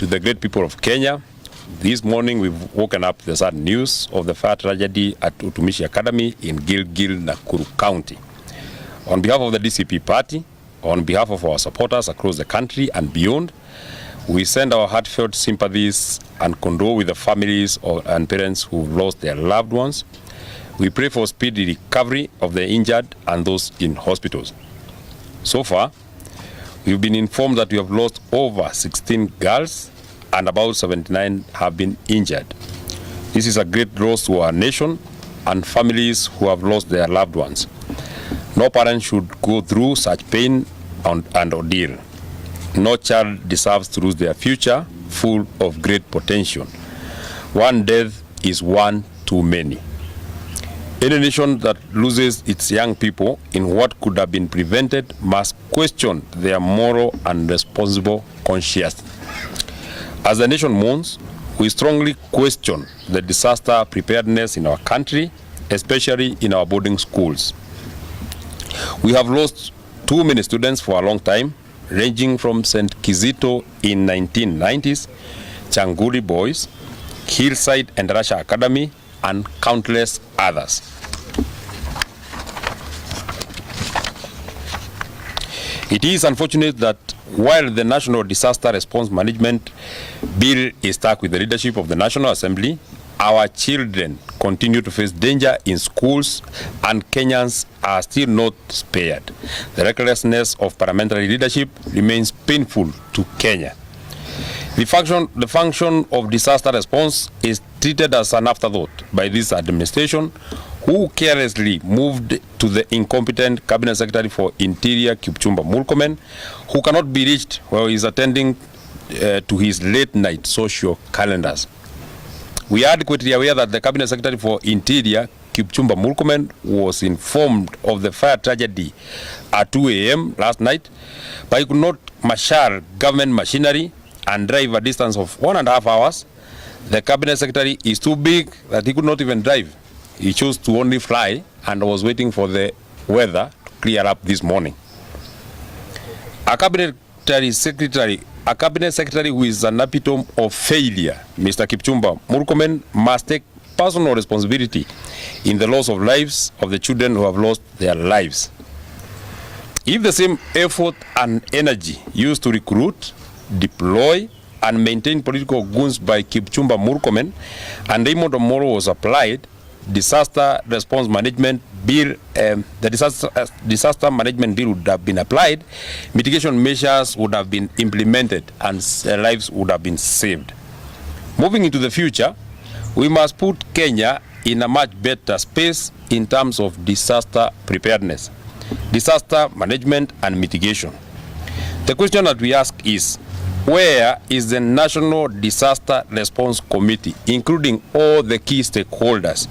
to the great people of Kenya. This morning we've woken up to the sad news of the fire tragedy at Utumishi Academy in Gilgil, Nakuru County. On behalf of the DCP party, on behalf of our supporters across the country and beyond, we send our heartfelt sympathies and condole with the families and parents who've lost their loved ones. We pray for speedy recovery of the injured and those in hospitals. So far, we've been informed that we have lost over 16 girls and about 79 have been injured. This is a great loss to our nation and families who have lost their loved ones. No parent should go through such pain and ordeal. No child deserves to lose their future full of great potential. One death is one too many. Any nation that loses its young people in what could have been prevented must question their moral and responsible conscience. As the nation mourns, we strongly question the disaster preparedness in our country, especially in our boarding schools. We have lost too many students for a long time, ranging from St. Kizito in 1990s, Changuri Boys, Hillside and Russia Academy, and countless others. It is unfortunate that while the National Disaster Response Management Bill is stuck with the leadership of the National Assembly, our children continue to face danger in schools and Kenyans are still not spared. The recklessness of parliamentary leadership remains painful to Kenya. The function of disaster response is treated as an afterthought by this administration, who carelessly moved to the incompetent Cabinet Secretary for Interior, Kipchumba Murkomen, who cannot be reached while he is attending to his late-night social calendars. We are adequately aware that the Cabinet Secretary for Interior, Kipchumba Murkomen, was informed of the fire tragedy at 2 a.m. last night, but he could not marshal government machinery and drive a distance of 1.5 hours. The Cabinet Secretary is too big that he could not even drive. He chose to only fly and was waiting for the weather to clear up this morning. A Cabinet Secretary who is an epitome of failure, Mr. Kipchumba Murkomen, must take personal responsibility in the loss of lives of the children who have lost their lives. If the same effort and energy used to recruit, deploy, and maintain political goons by Kipchumba Murkomen and Raymond Omolo was applied, disaster response management bill, the disaster management bill would have been applied, mitigation measures would have been implemented, and lives would have been saved. Moving into the future, we must put Kenya in a much better space in terms of disaster preparedness, disaster management, and mitigation. The question that we ask is, where is the National Disaster Response Committee, including all the key stakeholders,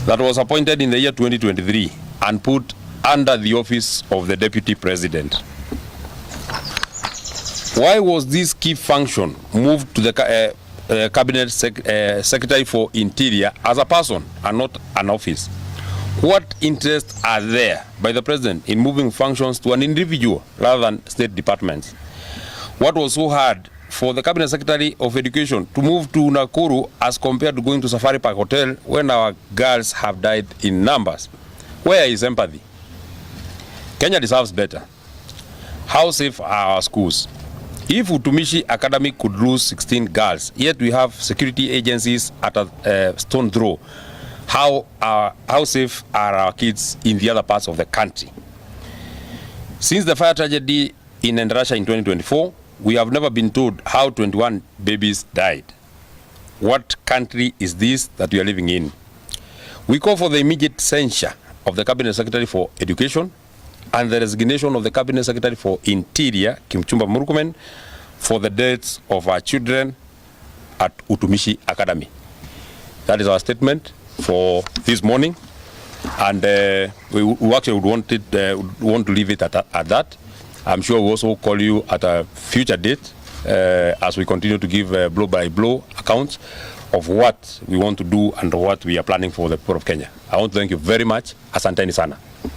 that was appointed in the year 2023 and put under the office of the Deputy President? Why was this key function moved to the Cabinet Secretary for Interior as a person and not an office? What interests are there by the President in moving functions to an individual rather than state departments? What was so hard for the Cabinet Secretary of Education to move to Nakuru as compared to going to Safari Park Hotel when our girls have died in numbers? Where is empathy? Kenya deserves better. How safe are our schools? If Utumishi Academy could lose 16 girls, yet we have security agencies at a stone throw, how safe are our kids in the other parts of the country? Since the fire tragedy in Endarasha in 2024, we have never been told how 21 babies died. What country is this that we are living in? We call for the immediate censure of the Cabinet Secretary for Education and the resignation of the Cabinet Secretary for Interior, Kipchumba Murkomen, for the deaths of our children at Utumishi Academy. That is our statement for this morning, and we actually would want to leave it at that. I'm sure we'll also call you at a future date as we continue to give blow-by-blow accounts of what we want to do and what we are planning for the people of Kenya. I want to thank you very much. Asanteni sana.